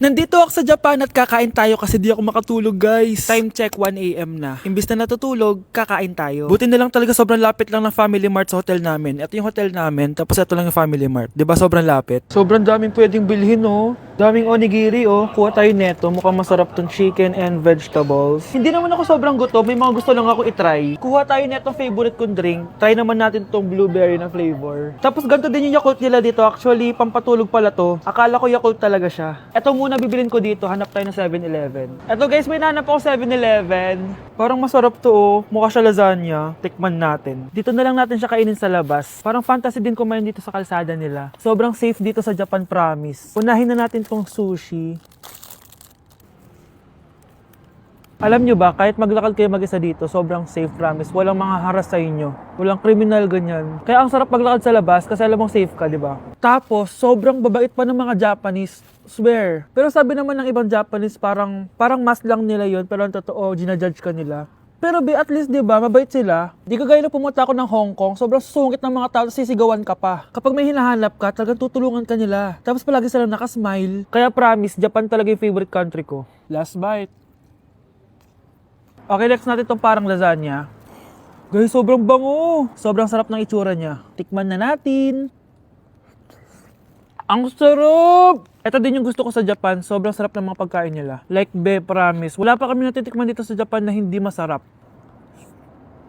Nandito ako sa Japan at kakain tayo kasi di ako makatulog, guys. Time check 1 AM na. Imbis na natutulog, kakain tayo. Buti na lang talaga sobrang lapit lang ng Family Mart sa hotel namin. Ito yung hotel namin, tapos ito lang yung Family Mart. 'Di ba sobrang lapit? Sobrang daming pwedeng bilhin, oh. Daming onigiri, oh. Kuha tayo neto. Mukhang masarap tong chicken and vegetables. Hindi naman ako sobrang gutom. May mga gusto lang ako itry. Kuha tayo netong favorite kong drink. Try naman natin tong blueberry na flavor. Tapos ganito din yung Yakult nila dito. Actually, pampatulog pala to. Akala ko Yakult talaga siya. Ito muna bibilin ko dito. Hanap tayo ng 7-Eleven. Ito guys, may nanap ako 7-Eleven. Parang masarap to, oh. Mukha siya lasagna. Tikman natin. Dito na lang natin siya kainin sa labas. Parang fantasy din kumain dito sa kalsada nila. Sobrang safe dito sa Japan, promise. Unahin na natin tong sushi. Alam nyo ba, kahit maglakad kayo mag-isa dito, sobrang safe, promise. Walang mga haras sa inyo. Walang kriminal, ganyan. Kaya ang sarap maglakad sa labas kasi alam mong safe ka, di ba? Tapos, sobrang babait pa ng mga Japanese. Swear. Pero sabi naman ng ibang Japanese, parang mas lang nila yon, pero ang totoo, ginajudge ka nila. Pero at least, di ba, mabait sila. Di ka gaya na pumunta ako ng Hong Kong, sobrang sungit ng mga tao, sisigawan ka pa. Kapag may hinahanap ka, talagang tutulungan ka nila. Tapos palagi silang nakasmile. Kaya promise, Japan talaga yung favorite country ko. Last bite. Okay, next natin tong parang lasagna. Guys, sobrang bango. Sobrang sarap ng itsura niya. Tikman na natin. Ang sarap! Ito din yung gusto ko sa Japan. Sobrang sarap ng mga pagkain nila. Like, promise. Wala pa kami natitikman dito sa Japan na hindi masarap.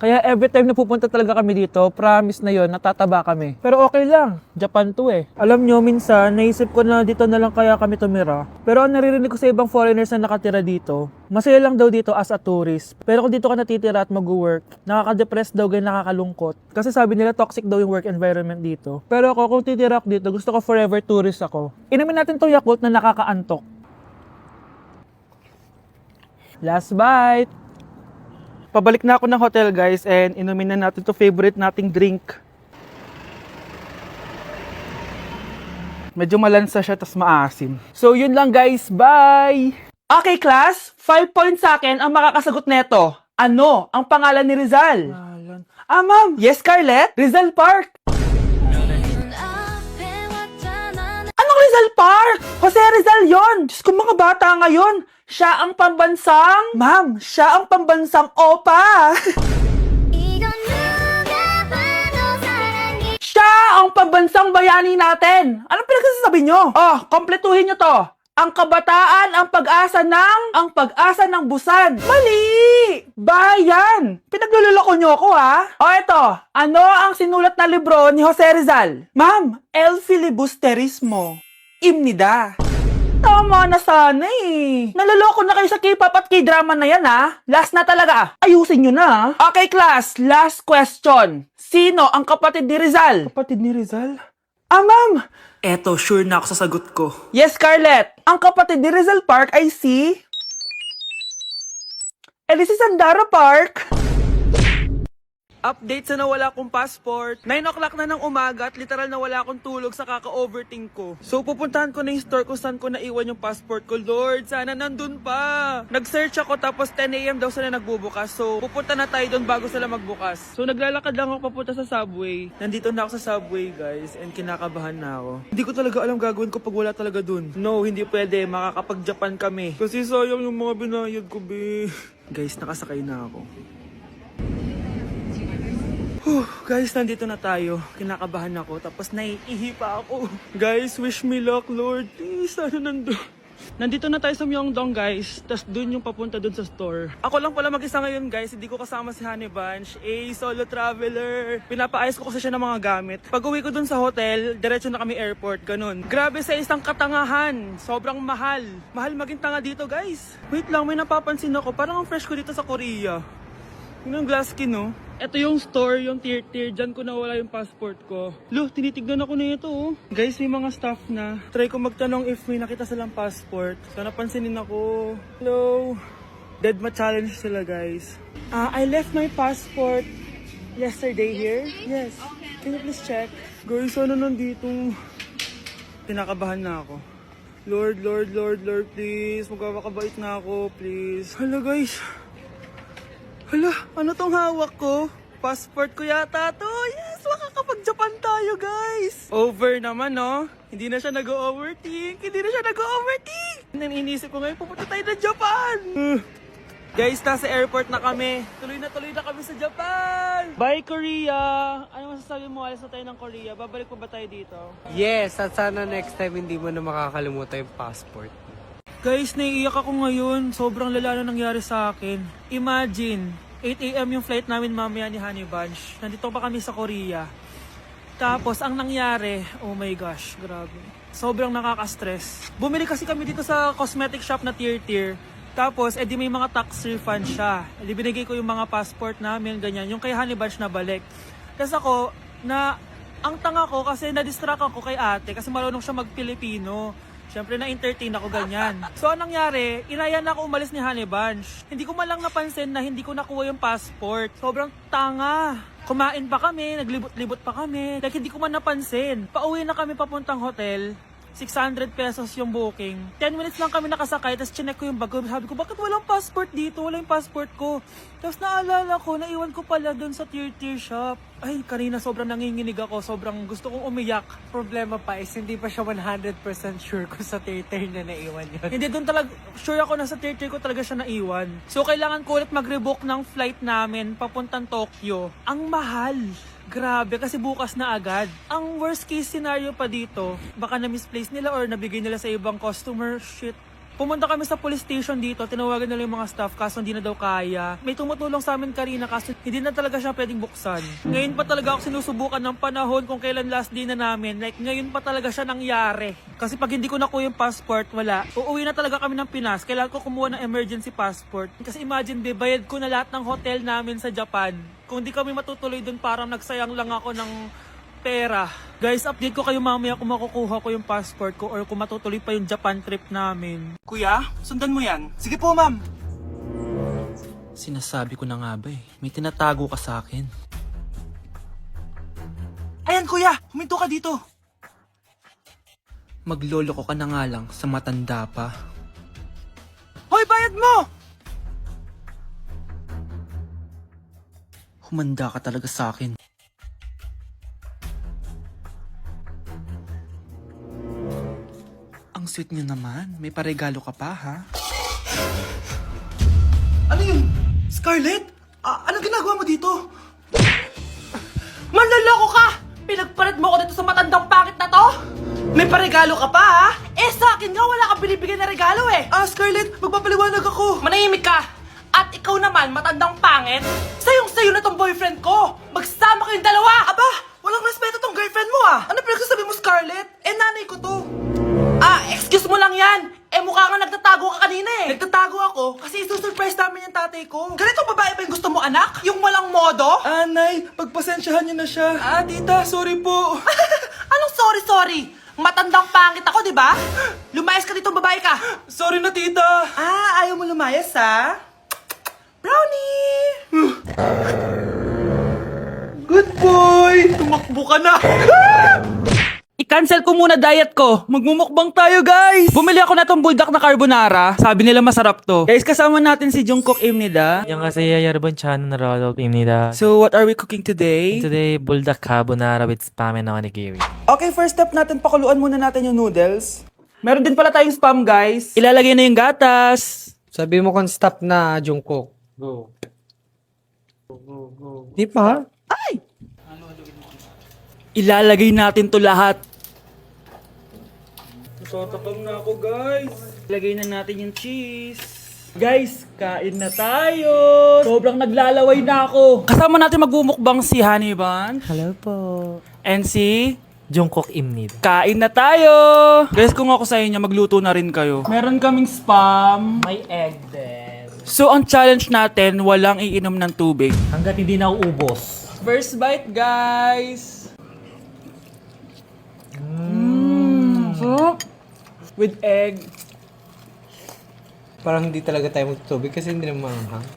Kaya every time na pupunta talaga kami dito, promise na yon, natataba kami. Pero okay lang, Japan to eh. Alam nyo, minsan, naisip ko na dito na lang kaya kami tumira. Pero ang naririnig ko sa ibang foreigners na nakatira dito, masaya lang daw dito as a tourist. Pero kung dito ka natitira at mag-work, nakaka-depress daw, ganyan nakakalungkot. Kasi sabi nila toxic daw yung work environment dito. Pero ako, kung titira ako dito, gusto ko forever tourist ako. Inumin natin to Yakult na nakakaantok. Last bite! Pabalik na ako ng hotel, guys, and inumin na natin to favorite nating drink. Medyo malansa siya, tas maasim. So, yun lang, guys. Bye! Okay, class. 5 points sa akin ang makakasagot neto. Ano ang pangalan ni Rizal? Ma'am. Yes, Scarlett? Rizal Park. Anong Rizal Park? Jose Rizal yon. Diyos ko, mga bata ngayon. Siya ang pambansang... Ma'am, siya ang pambansang opa. Siya ang pambansang bayani natin. Anong pinagsasabi nyo? Oh, kompletuhin nyo to. Ang kabataan, ang pag-asa ng busan. Mali! Bayan! Pinagluloko nyo ako, ha? O eto, ano ang sinulat na libro ni Jose Rizal? Ma'am, El Filibusterismo. Imnida. Tama na sana eh. Naloloko na kayo sa K-pop at K-drama na yan, ha? Last na talaga. Ayusin nyo na. Okay, class. Last question. Sino ang kapatid ni Rizal? Kapatid ni Rizal? Ma'am. Eto, sure na ako sa sagot ko. Yes, Scarlett. Ang kapatid ni Rizal Park ay si... Elise Sandara Park. Update sa nawala kong passport. 9 o'clock na ng umaga at literal na wala akong tulog sa kaka-overthink ko. So pupuntahan ko na yung store kung saan ko naiwan yung passport ko. Lord, sana nandun pa. Nag-search ako tapos 10 AM daw sila nagbubukas. So pupunta na tayo doon bago sila magbukas. So naglalakad lang ako papunta sa subway. Nandito na ako sa subway, guys, and kinakabahan na ako. Hindi ko talaga alam gagawin ko pag wala talaga dun. No, hindi pwede. Makakapag-Japan kami. Kasi sayang yung mga binayad ko, be. Guys, nakasakay na ako. Guys, nandito na tayo. Kinakabahan ako. Tapos naiihi pa ako. Guys, wish me luck, Lord. Please, sana nandun. Nandito na tayo sa Myeongdong, guys. Tapos dun yung papunta dun sa store. Ako lang pala mag-isa ngayon, guys. Hindi ko kasama si Honey Bunch. Solo traveler. Pinapaayos ko kasi siya ng mga gamit. Pag uwi ko dun sa hotel, diretso na kami airport. Ganun. Grabe sa isang katangahan. Sobrang mahal. Mahal maging tanga dito, guys. Wait lang, may napapansin ako. Parang ang fresh ko dito sa Korea. Yun ang glass skin, no? Ito yung store, yung tier. Diyan ko nawala yung passport ko. Look, tinitignan ako na ito, oh. Guys, may mga staff na. Try ko magtanong if may nakita silang passport. So, napansinin ako. Hello? Deadma challenge sila, guys. I left my passport yesterday here. Yes. Can you please check? Guys, ano nandito? Tinakabahan na ako. Lord, please. Magkakabait na ako, please. Hala, guys. Hala, ano tong hawak ko? Passport ko yata to. Yes, makakapag-Japan tayo, guys. Over naman, no? Hindi na siya nag-overthink. Iniisip ko ngayon, pupunta tayo ng Japan. Guys, nasa airport na kami. Tuloy na kami sa Japan. Bye, Korea. Ano masasabi mo? Alis na tayo ng Korea. Babalik pa ba tayo dito? Yes, at sana next time hindi mo na makakalimutan yung passport. Guys, naiiyak ako ngayon. Sobrang lala na nangyari sa akin. Imagine, 8 AM yung flight namin mamaya ni Honey Bunch. Nandito pa kami sa Korea. Tapos, ang nangyari, oh my gosh, grabe. Sobrang nakaka-stress. Bumili kasi kami dito sa cosmetic shop na tier. Tapos, edi may mga tax refund siya. Edi binigay ko yung mga passport namin, ganyan. Yung kay Honey Bunch na balik. Tapos ako, ang tanga ko kasi na-distract ako kay ate kasi marunong siya mag-Pilipino. Siyempre na-entertain ako ganyan. So anong nangyari, inaya na ako umalis ni Honey Bunch. Hindi ko man lang napansin na hindi ko nakuha yung passport. Sobrang tanga. Kumain pa kami, naglibot-libot pa kami. Like hindi ko man napansin. Pauwi na kami papuntang hotel. 600 pesos yung booking. 10 minutes lang kami nakasakay, tapos chinek ko yung bag ko. Sabi ko, bakit walang passport dito? Wala yung passport ko. Tapos naalala ko, naiwan ko pala doon sa tier shop. Ay, kanina sobrang nanginginig ako. Sobrang gusto kong umiyak. Problema pa is hindi pa siya 100% sure kung sa theater na naiwan yun. Hindi doon talaga, sure ako na sa tier ko talaga siya naiwan. So kailangan ko ulit mag-rebook ng flight namin papuntang Tokyo. Ang mahal. Grabe, kasi bukas na agad. Ang worst case scenario pa dito, baka na-misplace nila or nabigay nila sa ibang customer. Shit. Pumunta kami sa police station dito, tinawagan nila yung mga staff kaso hindi na daw kaya. May tumutulong sa amin kanina kaso hindi na talaga siya pwedeng buksan. Ngayon pa talaga ako sinusubukan ng panahon kung kailan last day na namin. Like ngayon pa talaga siya nangyari. Kasi pag hindi ko nakuha yung passport, wala. Uuwi na talaga kami ng Pinas. Kailangan ko kumuha ng emergency passport. Kasi imagine, bayad ko na lahat ng hotel namin sa Japan. Kung di kami matutuloy dun, parang nagsayang lang ako ng pera. Guys, update ko kayo mamaya kung makukuha ko yung passport ko or kung matutuloy pa yung Japan trip namin. Kuya, sundan mo yan. Sige po, ma'am. Sinasabi ko na nga ba eh. May tinatago ka sa akin. Ayan kuya, huminto ka dito. Magloloko ka na nga lang sa matanda pa. Hoy, bayad mo! Humanda ka talaga sa akin. Ang sweet niyo naman. May paregalo ka pa, ha? Ano yun? Scarlett? Anong ginagawa mo dito? Manloloko ka! Pinagpalit mo ko dito sa matandang pangit na to? May paregalo ka pa, ha? Eh, sa akin nga wala kang binibigyan na regalo, eh. Scarlett, magpapaliwanag ako. Manahimik ka! At ikaw naman, matandang pangit? Sayong-sayo na tong boyfriend ko! Magsama kayong dalawa! Aba, walang respeto tong girlfriend mo, ah! Ano pinagsasabi mo, Scarlett? Eh, nanay ko to. Excuse mo lang yan! Eh, mukha nga nagtatago ka kanina eh. Nagtatago ako kasi isusurprise namin yung tatay ko. Ganito babae ba yung gusto mo, anak? Yung walang modo? Nay, pagpasensyahan niyo na siya. Tita, sorry po. Anong sorry? Matandang pangit ako, di ba? Lumayas ka dito, babae ka. Sorry na, tita. Ayaw mo lumayas, ha? Brownie! Good boy! Tumakbo ka na! I-cancel ko muna diet ko. Magmumukbang tayo, guys! Bumili ako na tong buldak na carbonara. Sabi nila masarap to. Guys, kasama natin si Jungkook Imnida. 안녕하세요 여러분 저는 러럽입니다. So, what are we cooking today? Today buldak carbonara with spam and onigiri. Okay, first step natin, pakuluan muna natin yung noodles. Meron din pala tayong spam, guys. Ilalagay na yung gatas. Sabi mo kung stop na, Jungkook. Go. Di pa? Ilalagay natin to lahat. Natatakam na ako, guys. Ilagay na natin yung cheese. Guys, kain na tayo. Sobrang naglalaway na ako. Kasama natin magmumukbang si Honey Bunch. Hello po. And si 중국입니다. kain na tayo. Guys, kung ako sa inyo, magluto na rin kayo. Meron kaming spam. May egg din. So, ang challenge natin, walang iinom ng tubig. Hanggat hindi na uubos. First bite, guys. Sarap. With egg. Parang hindi talaga tayo magtutubig kasi hindi naman maanghang.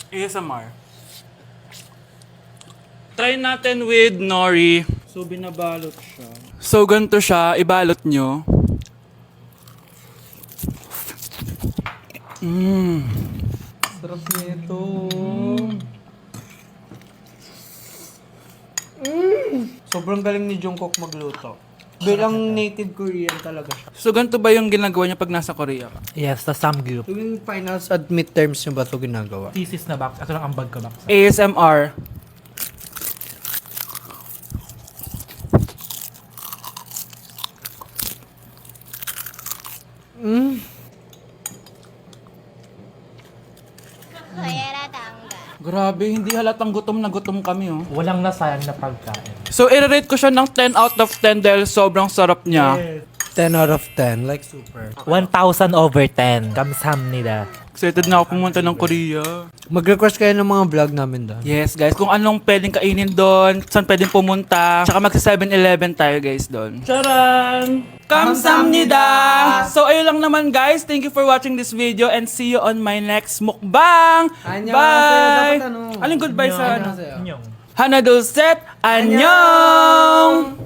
ASMR. Try natin with nori. So, binabalot siya. So, ganito siya. Ibalot nyo. Sarap nito. Sobrang galing ni Jungkook magluto. Bilang native Korean talaga siya. So, ganito ba yung ginagawa niya pag nasa Korea ka? Yes, the samgyup. Tuwing finals at midterms nyo ba ito ginagawa? Thesis na box. Ito lang ang bag ko box. ASMR. Grabe, hindi halatang gutom na gutom kami, oh. Walang nasayang na pagkain. So, i-rate ko siya ng 10 out of 10 dahil sobrang sarap niya. 10 out of 10, like super. 1,000 over 10. Kamsahamnida. Excited na ako pumunta ng Korea. Mag-request kayo ng mga vlog namin doon. Yes, guys. Kung anong pwedeng kainin doon, saan pwedeng pumunta. Tsaka magsa 7-Eleven tayo, guys, doon. Charan! Kamsamnida! So, ayun lang naman, guys. Thank you for watching this video and see you on my next mukbang! Annyeong! Bye! Dapat ano? Aling goodbye sa ano? Inyong. Hana Dulcet! Annyeong!